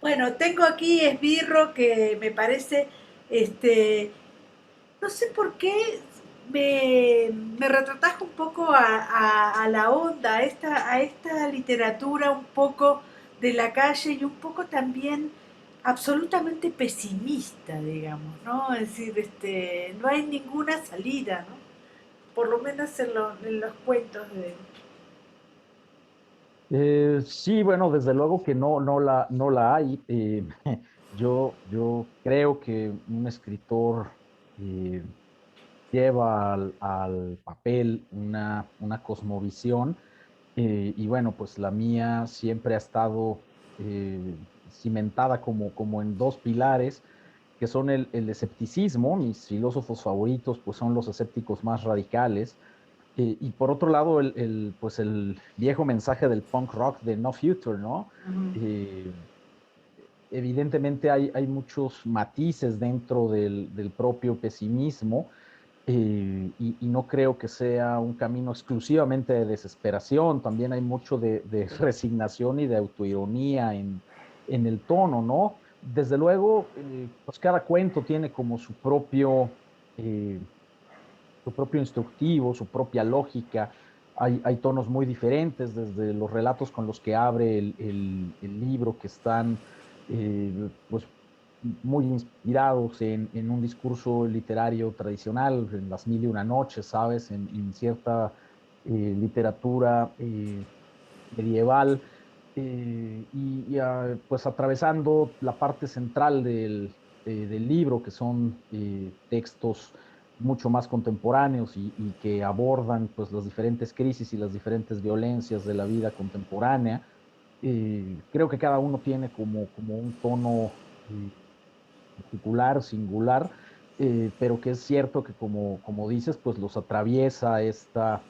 Bueno, tengo aquí esbirro que me parece, este, no sé por qué me retrotrajo un poco a la onda, a esta literatura un poco de la calle y un poco también absolutamente pesimista, digamos, ¿no? Es decir, no hay ninguna salida, ¿no? Por lo menos en los cuentos de... Sí, bueno, desde luego que no la hay. Yo creo que un escritor eh, lleva al papel una cosmovisión y bueno, pues la mía siempre ha estado cimentada como en dos pilares, que son el escepticismo. Mis filósofos favoritos pues son los escépticos más radicales. Y por otro lado, pues el viejo mensaje del punk rock de No Future, ¿no? Ujú. Eh, Evidentemente hay muchos matices dentro del propio pesimismo y no creo que sea un camino exclusivamente de desesperación. También hay mucho de resignación y de autoironía en el tono, ¿no? Desde luego, pues cada cuento tiene como eh, su propio instructivo, su propia lógica. Hay tonos muy diferentes, desde los relatos con los que abre el libro, que están pues, muy inspirados en un discurso literario tradicional, en las mil y una noches, ¿sabes? En cierta literatura medieval, pues atravesando la parte central del libro, que son textos mucho más contemporáneos y que abordan pues las diferentes crisis y las diferentes violencias de la vida contemporánea. Creo que cada uno tiene como un tono eh, particular, singular, pero que es cierto que como dices, pues los atraviesa esta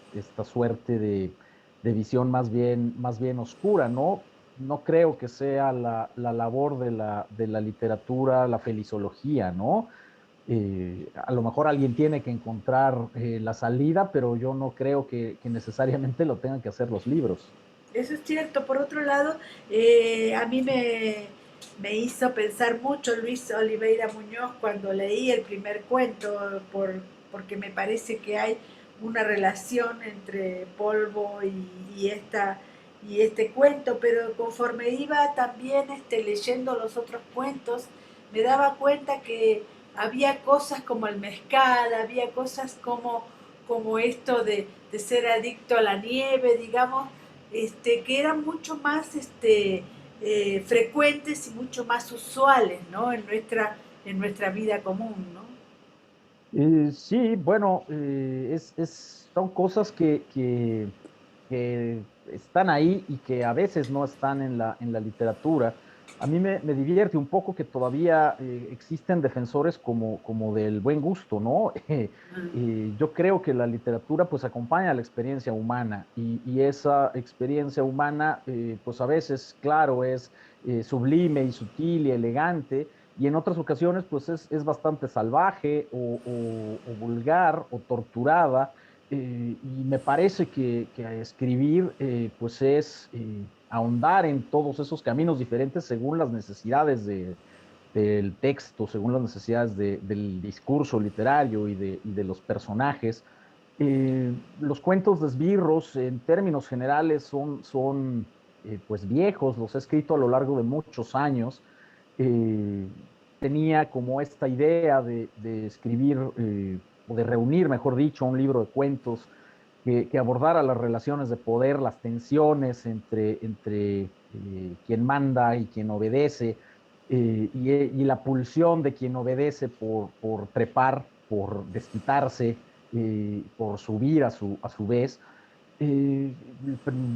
suerte de visión más bien oscura, ¿no? No creo que sea la labor de la literatura, la felizología, ¿no? A lo mejor alguien tiene que encontrar la salida, pero yo no creo que necesariamente lo tengan que hacer los libros. Eso es cierto. Por otro lado, a mí me hizo pensar mucho Luis Oliveira Muñoz cuando leí el primer cuento, porque me parece que hay una relación entre polvo y este cuento, pero conforme iba también leyendo los otros cuentos, me daba cuenta que había cosas como el mezcal, había cosas como esto de ser adicto a la nieve, digamos, que eran mucho más frecuentes y mucho más usuales, ¿no? En nuestra vida común, ¿no? Sí, bueno, son cosas que están ahí y que a veces no están en la literatura. A mí me divierte un poco que todavía existen defensores como del buen gusto, ¿no? Yo creo que la literatura pues acompaña a la experiencia humana y esa experiencia humana pues a veces, claro, es sublime y sutil y elegante, y en otras ocasiones pues es bastante salvaje o vulgar o torturada. Y me parece que escribir pues es ahondar en todos esos caminos diferentes según las necesidades del texto, según las necesidades del discurso literario y de los personajes. Los cuentos de esbirros en términos generales son pues viejos, los he escrito a lo largo de muchos años. Eh, Tenía como esta idea de escribir o de reunir, mejor dicho, un libro de cuentos que abordara las relaciones de poder, las tensiones entre quien manda y quien obedece, y la pulsión de quien obedece por trepar, por desquitarse, por subir a su vez. El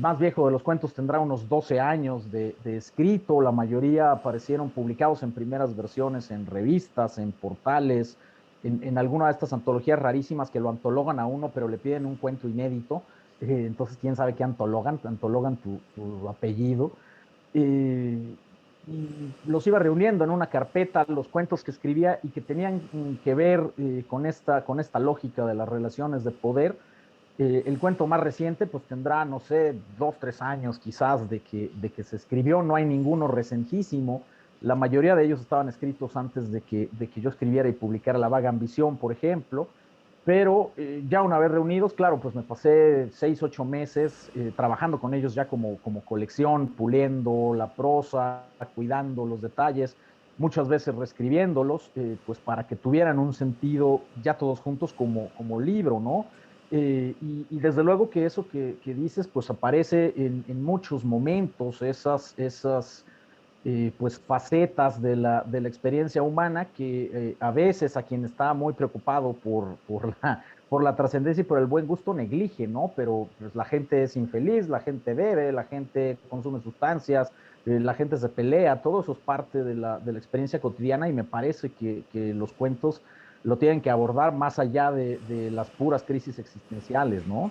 más viejo de los cuentos tendrá unos 12 años de escrito. La mayoría aparecieron publicados en primeras versiones en revistas, en portales, en alguna de estas antologías rarísimas que lo antologan a uno, pero le piden un cuento inédito. Entonces, quién sabe qué antologan, antologan tu apellido. Eh, y los iba reuniendo en una carpeta, los cuentos que escribía y que tenían que ver con esta lógica de las relaciones de poder. El cuento más reciente, pues tendrá, no sé, 2, 3 años quizás de que se escribió. No hay ninguno recentísimo. La mayoría de ellos estaban escritos antes de que yo escribiera y publicara La Vaga Ambición, por ejemplo, pero ya una vez reunidos, claro, pues me pasé 6, 8 meses trabajando con ellos ya como colección, puliendo la prosa, cuidando los detalles, muchas veces reescribiéndolos, pues para que tuvieran un sentido ya todos juntos como libro, ¿no? Y desde luego que eso que dices, pues aparece en muchos momentos, esas pues facetas de la experiencia humana que a veces a quien está muy preocupado por la trascendencia y por el buen gusto neglige, ¿no? Pero pues, la gente es infeliz, la gente bebe, la gente consume sustancias, la gente se pelea, todo eso es parte de la experiencia cotidiana y me parece que los cuentos lo tienen que abordar más allá de las puras crisis existenciales, ¿no?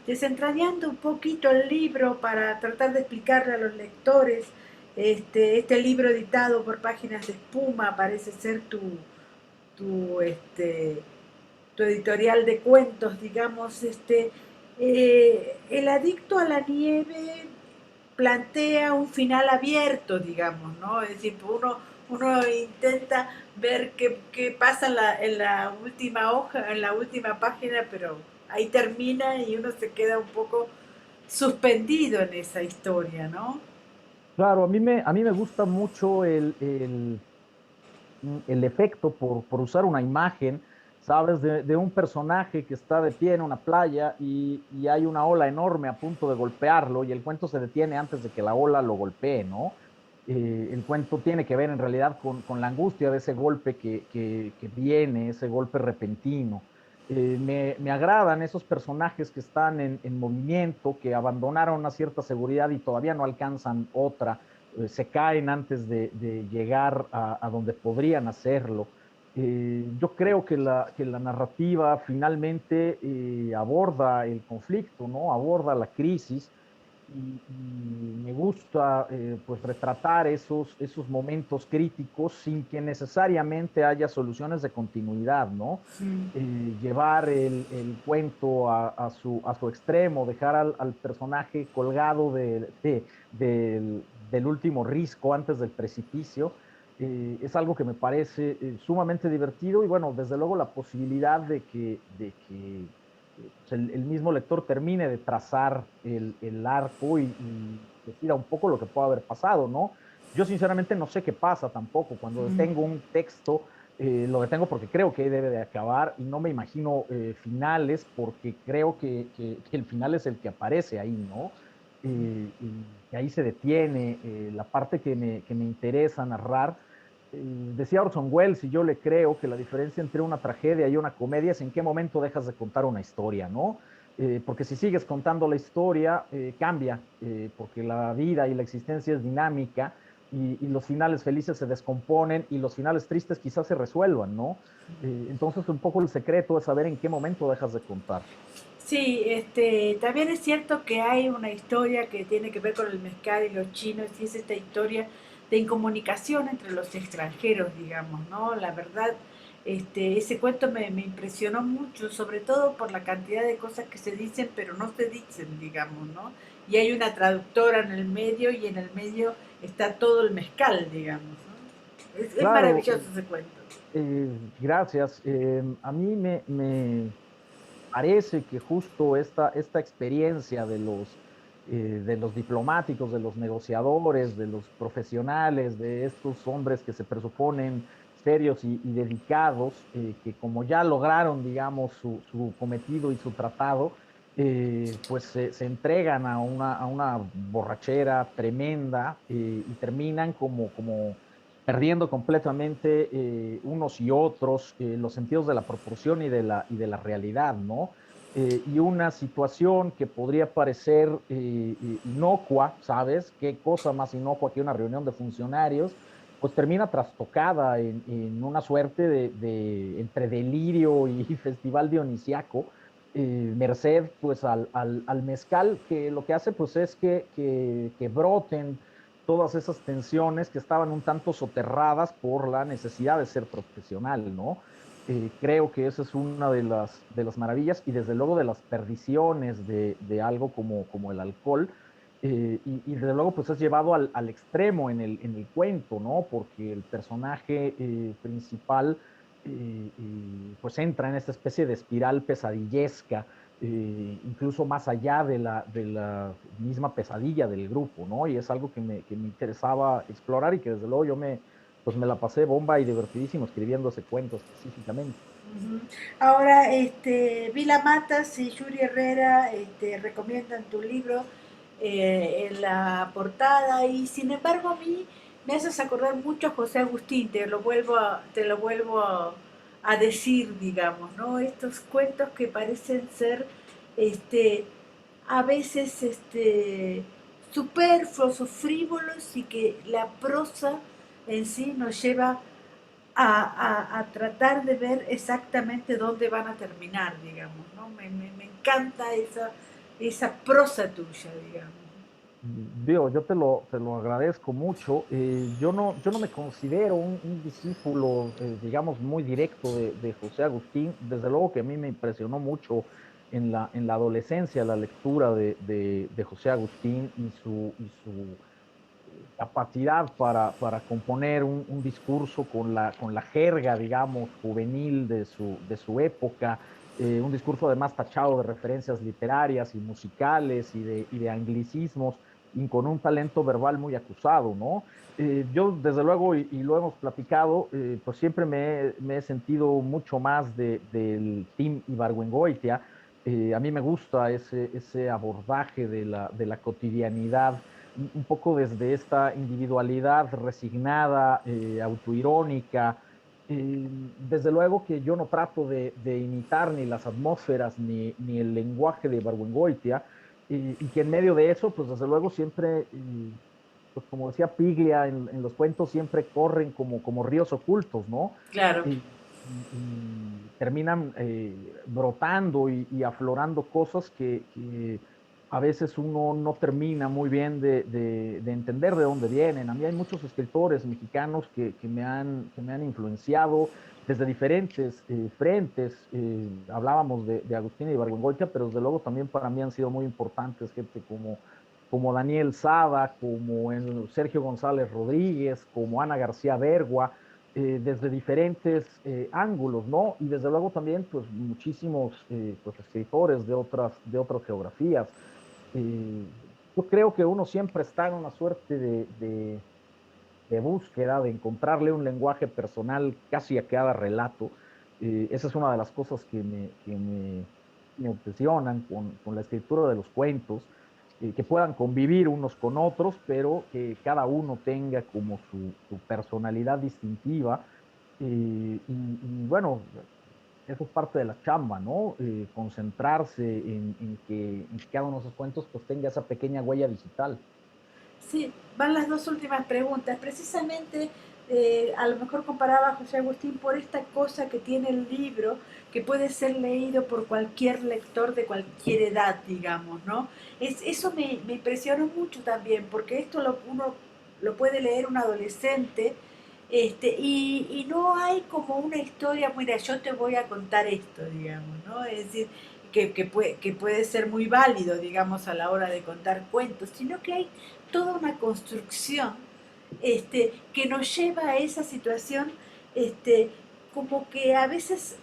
Desentrañando un poquito el libro para tratar de explicarle a los lectores, este libro editado por Páginas de Espuma parece ser tu, este, tu editorial de cuentos, digamos, El adicto a la nieve plantea un final abierto, digamos, ¿no? Es decir, uno intenta ver qué pasa en la última hoja, en la última página, pero ahí termina y uno se queda un poco suspendido en esa historia, ¿no? Claro, a mí me gusta mucho el efecto por usar una imagen, ¿sabes? De un personaje que está de pie en una playa y hay una ola enorme a punto de golpearlo y el cuento se detiene antes de que la ola lo golpee, ¿no? El cuento tiene que ver en realidad con la angustia de ese golpe que viene, ese golpe repentino. Me agradan esos personajes que están en movimiento, que abandonaron una cierta seguridad y todavía no alcanzan otra, se caen antes de llegar a donde podrían hacerlo. Yo creo que la narrativa finalmente aborda el conflicto, ¿no? Aborda la crisis y me gusta pues retratar esos momentos críticos sin que necesariamente haya soluciones de continuidad, ¿no? Mm. Llevar el cuento a su extremo, dejar al personaje colgado del último risco antes del precipicio, es algo que me parece sumamente divertido y bueno, desde luego la posibilidad de que pues el mismo lector termine de trazar el arco y decida un poco lo que puede haber pasado, ¿no? Yo sinceramente no sé qué pasa tampoco. Cuando detengo un texto, lo detengo porque creo que debe de acabar y no me imagino finales porque creo que el final es el que aparece ahí, ¿no? Y que ahí se detiene la parte que me interesa narrar. Decía Orson Welles, y yo le creo que la diferencia entre una tragedia y una comedia es en qué momento dejas de contar una historia, ¿no? Porque si sigues contando la historia, cambia, porque la vida y la existencia es dinámica y los finales felices se descomponen y los finales tristes quizás se resuelvan, ¿no? Entonces, un poco el secreto es saber en qué momento dejas de contar. Sí, también es cierto que hay una historia que tiene que ver con el mezcal y los chinos, y es esta historia de incomunicación entre los extranjeros, digamos, ¿no? La verdad, ese cuento me impresionó mucho, sobre todo por la cantidad de cosas que se dicen, pero no se dicen, digamos, ¿no? Y hay una traductora en el medio y en el medio está todo el mezcal, digamos, ¿no? Es Claro, maravilloso ese cuento. gracias. A mí me parece que justo esta experiencia de los diplomáticos, de los negociadores, de los profesionales, de estos hombres que se presuponen serios y dedicados, que como ya lograron, digamos, su cometido y su tratado, pues se entregan a una borrachera tremenda y terminan como perdiendo completamente unos y otros los sentidos de la proporción y de la realidad, ¿no? Y una situación que podría parecer inocua, ¿sabes? ¿Qué cosa más inocua que una reunión de funcionarios? Pues termina trastocada en una suerte entre delirio y festival dionisiaco, merced pues al mezcal, que lo que hace pues es que broten todas esas tensiones que estaban un tanto soterradas por la necesidad de ser profesional, ¿no? Creo que esa es una de las maravillas y desde luego de las perdiciones de algo como el alcohol, y desde luego pues es llevado al extremo en el cuento, ¿no? Porque el personaje principal pues entra en esta especie de espiral pesadillesca, incluso más allá de la misma pesadilla del grupo, ¿no? Y es algo que me interesaba explorar y que desde luego pues me la pasé bomba y divertidísimo escribiendo ese cuento específicamente. Ujú. Ahora, Vila Matas y Yuri Herrera recomiendan tu libro en la portada y sin embargo a mí me haces acordar mucho a José Agustín, te lo vuelvo a decir, digamos, ¿no? Estos cuentos que parecen ser este, a veces superfluos o frívolos y que la prosa en sí nos lleva a tratar de ver exactamente dónde van a terminar, digamos, ¿no? Me encanta esa prosa tuya, digamos. Digo, yo te lo agradezco mucho. Yo no me considero un discípulo, digamos, muy directo de José Agustín. Desde luego que a mí me impresionó mucho en la adolescencia la lectura de José Agustín y su capacidad para componer un discurso con la jerga, digamos, juvenil de su época, un discurso además tachado de referencias literarias y musicales y de anglicismos, y con un talento verbal muy acusado, ¿no? Yo, desde luego, y lo hemos platicado, pues siempre me he sentido mucho más del team Ibargüengoitia. A mí me gusta ese abordaje de la cotidianidad un poco desde esta individualidad resignada, autoirónica. Desde luego que yo no trato de imitar ni las atmósferas ni el lenguaje de Ibargüengoitia, y que en medio de eso, pues desde luego siempre, pues como decía Piglia en los cuentos, siempre corren como ríos ocultos, ¿no? Claro. Y terminan brotando y aflorando cosas que a veces uno no termina muy bien de entender de dónde vienen. A mí hay muchos escritores mexicanos que me han influenciado desde diferentes frentes. Hablábamos de Agustín y Ibargüengoitia, pero desde luego también para mí han sido muy importantes gente como Daniel Sada, como Sergio González Rodríguez, como Ana García Bergua, desde diferentes ángulos, ¿no? Y desde luego también, pues, muchísimos pues, escritores de otras geografías. Eh, yo creo que uno siempre está en una suerte de búsqueda, de encontrarle un lenguaje personal casi a cada relato. Esa es una de las cosas me obsesionan con la escritura de los cuentos, que puedan convivir unos con otros, pero que cada uno tenga como su personalidad distintiva. Y bueno, eso es parte de la chamba, ¿no? Concentrarse en que cada uno de esos cuentos pues tenga esa pequeña huella digital. Sí, van las dos últimas preguntas. Precisamente, a lo mejor comparaba a José Agustín por esta cosa que tiene el libro, que puede ser leído por cualquier lector de cualquier edad, digamos, ¿no? Eso me impresionó mucho también, porque uno lo puede leer un adolescente, y no hay como una historia, mira, yo te voy a contar esto, digamos, ¿no? Es decir, que puede ser muy válido, digamos, a la hora de contar cuentos, sino que hay toda una construcción que nos lleva a esa situación, como que a veces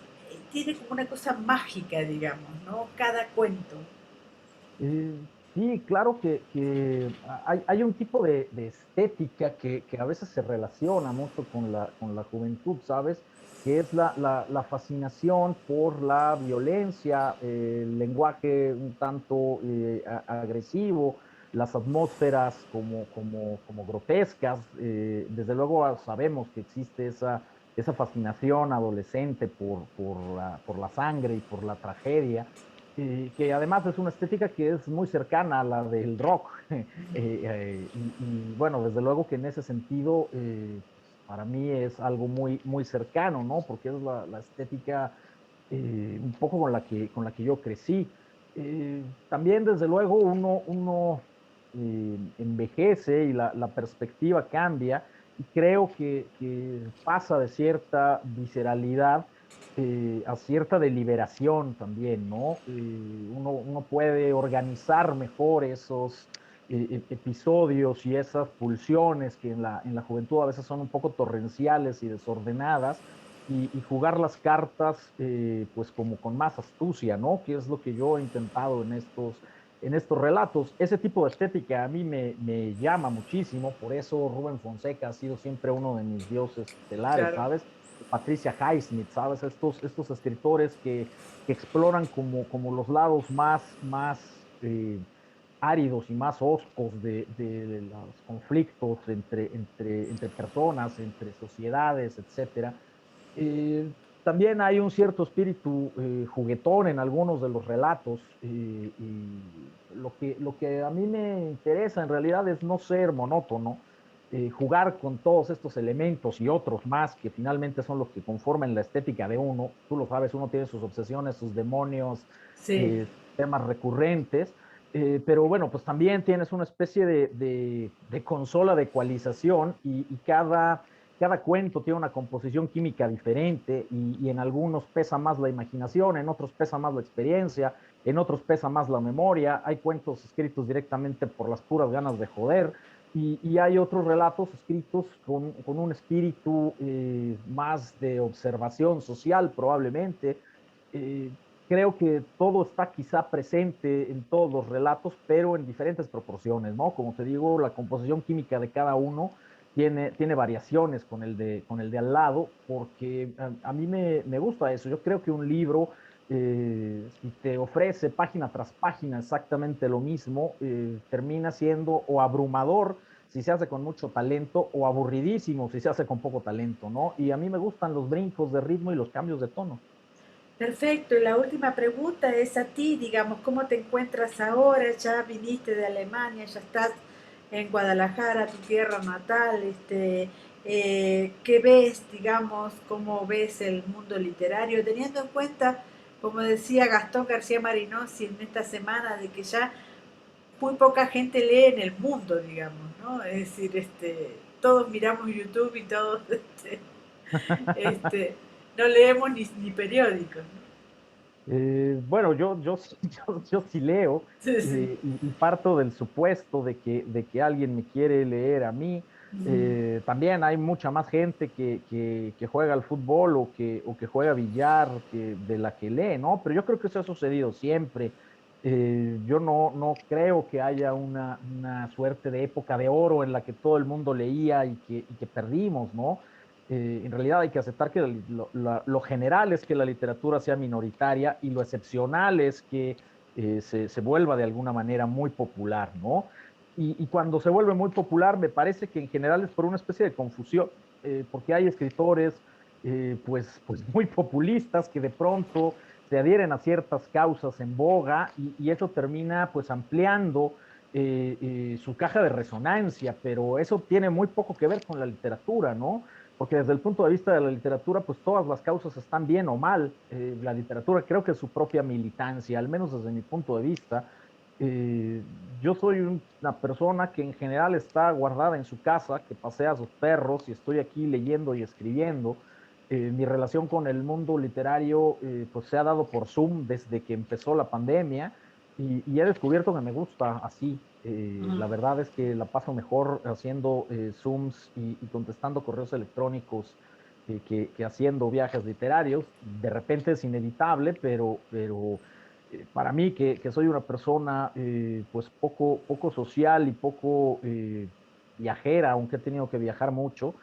tiene como una cosa mágica, digamos, ¿no? Cada cuento. Sí, claro que hay un tipo de estética que a veces se relaciona mucho con la juventud, ¿sabes? Que es la fascinación por la violencia, el lenguaje un tanto agresivo, las atmósferas como grotescas. Desde luego sabemos que existe esa fascinación adolescente por la sangre y por la tragedia, que además es una estética que es muy cercana a la del rock. Y bueno, desde luego que en ese sentido, para mí es algo muy cercano, ¿no? Porque es la estética un poco con la que yo crecí. También, desde luego, uno envejece y la perspectiva cambia, y creo que pasa de cierta visceralidad a cierta deliberación también, ¿no? Uno puede organizar mejor episodios y esas pulsiones que en la juventud a veces son un poco torrenciales y desordenadas, y jugar las cartas pues como con más astucia, ¿no? Que es lo que yo he intentado en estos relatos. Ese tipo de estética a mí me llama muchísimo, por eso Rubén Fonseca ha sido siempre uno de mis dioses tutelares, Claro. ¿sabes? Patricia Highsmith, ¿sabes? Estos escritores que exploran como los lados más áridos y más hoscos de los conflictos entre personas, entre sociedades, etcétera. Eh, También hay un cierto espíritu juguetón en algunos de los relatos, y lo que a mí me interesa en realidad es no ser monótono, jugar con todos estos elementos y otros más que finalmente son los que conforman la estética de uno. Tú lo sabes, uno tiene sus obsesiones, sus demonios, Sí. temas recurrentes, pero bueno, pues también tienes una especie de consola de ecualización, y cada cuento tiene una composición química diferente, y en algunos pesa más la imaginación, en otros pesa más la experiencia, en otros pesa más la memoria. Hay cuentos escritos directamente por las puras ganas de joder, y hay otros relatos escritos con un espíritu más de observación social probablemente. Eh, Creo que todo está quizá presente en todos los relatos, pero en diferentes proporciones, ¿no? Como te digo, la composición química de cada uno tiene variaciones con el de al lado, porque a mí me gusta eso. Yo creo que un libro, si te ofrece página tras página exactamente lo mismo, termina siendo o abrumador si se hace con mucho talento, o aburridísimo si se hace con poco talento, ¿no? Y a mí me gustan los brincos de ritmo y los cambios de tono. Perfecto. Y la última pregunta es a ti, digamos, ¿cómo te encuentras ahora? Ya viniste de Alemania, ya estás en Guadalajara, tu tierra natal. ¿Qué ves, digamos, cómo ves el mundo literario? Teniendo en cuenta, como decía Gastón García Marinosi en esta semana, de que ya muy poca gente lee en el mundo, digamos, ¿no? Es decir, todos miramos YouTube y todos este, no leemos ni periódicos, ¿no? Bueno, yo sí leo, Sí, sí. y parto del supuesto de que alguien me quiere leer a mí. Ujú. También hay mucha más gente que juega al fútbol o que juega billar de la que lee, ¿no? Pero yo creo que eso ha sucedido siempre. Yo no creo que haya una suerte de época de oro en la que todo el mundo leía y que perdimos, ¿no? En realidad hay que aceptar que lo general es que la literatura sea minoritaria, y lo excepcional es que se vuelva de alguna manera muy popular, ¿no? Y cuando se vuelve muy popular, me parece que en general es por una especie de confusión, porque hay escritores pues muy populistas que de pronto se adhieren a ciertas causas en boga, y eso termina pues ampliando su caja de resonancia, pero eso tiene muy poco que ver con la literatura, ¿no? Porque desde el punto de vista de la literatura, pues todas las causas están bien o mal. La literatura creo que es su propia militancia, al menos desde mi punto de vista. Eh, yo soy una persona que en general está guardada en su casa, que pasea a sus perros, y estoy aquí leyendo y escribiendo. Mi relación con el mundo literario pues se ha dado por Zoom desde que empezó la pandemia, y he descubierto que me gusta así. La Ujú. verdad es que la paso mejor haciendo Zooms y contestando correos electrónicos que haciendo viajes literarios. De repente es inevitable, pero para mí, que soy una persona pues poco social y poco viajera, aunque he tenido que viajar mucho,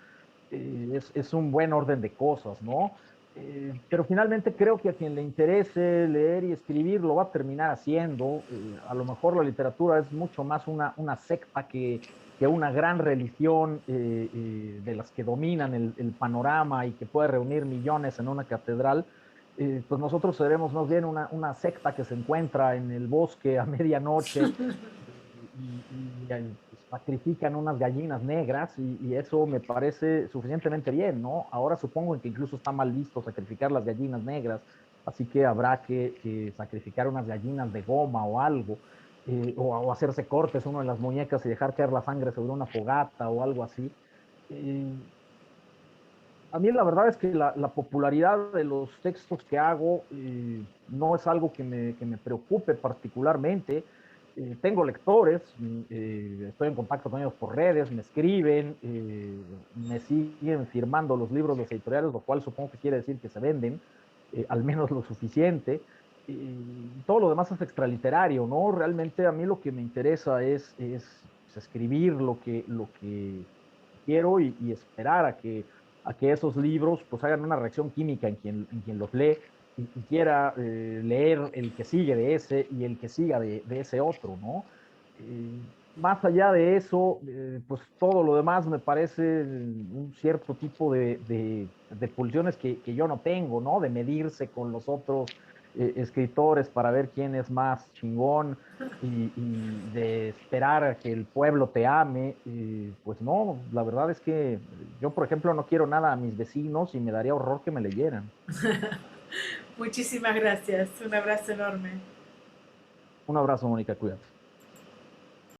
es un buen orden de cosas, ¿no? Pero finalmente creo que a quien le interese leer y escribir lo va a terminar haciendo. A lo mejor la literatura es mucho más una secta que una gran religión de las que dominan el panorama y que puede reunir millones en una catedral. Pues nosotros seremos más bien una secta que se encuentra en el bosque a medianoche, pues, sacrifican unas gallinas negras, y eso me parece suficientemente bien, ¿no? Ahora supongo que incluso está mal visto sacrificar las gallinas negras, así que habrá que sacrificar unas gallinas de goma o algo, o hacerse cortes uno en las muñecas y dejar caer la sangre sobre una fogata o algo así. Eh, a mí la verdad es que la popularidad de los textos que hago no es algo que me preocupe particularmente. tengo lectores, estoy en contacto con ellos por redes, me escriben, me siguen firmando los libros de los editoriales, lo cual supongo que quiere decir que se venden, al menos lo suficiente. Todo lo demás es extraliterario, ¿no? Realmente a mí lo que me interesa es pues, escribir lo que quiero y esperar a que esos libros pues hagan una reacción química en quien los lee y quiera leer el que sigue de ese y el que siga de ese otro, ¿no? Más allá de eso, pues todo lo demás me parece un cierto tipo de pulsiones que yo no tengo, ¿no? De medirse con los otros escritores para ver quién es más chingón y de esperar a que el pueblo te ame, pues no, la verdad es que yo, por ejemplo, no quiero nada a mis vecinos y me daría horror que me leyeran. Muchísimas gracias. Un abrazo enorme. Un abrazo, Mónica, cuídate.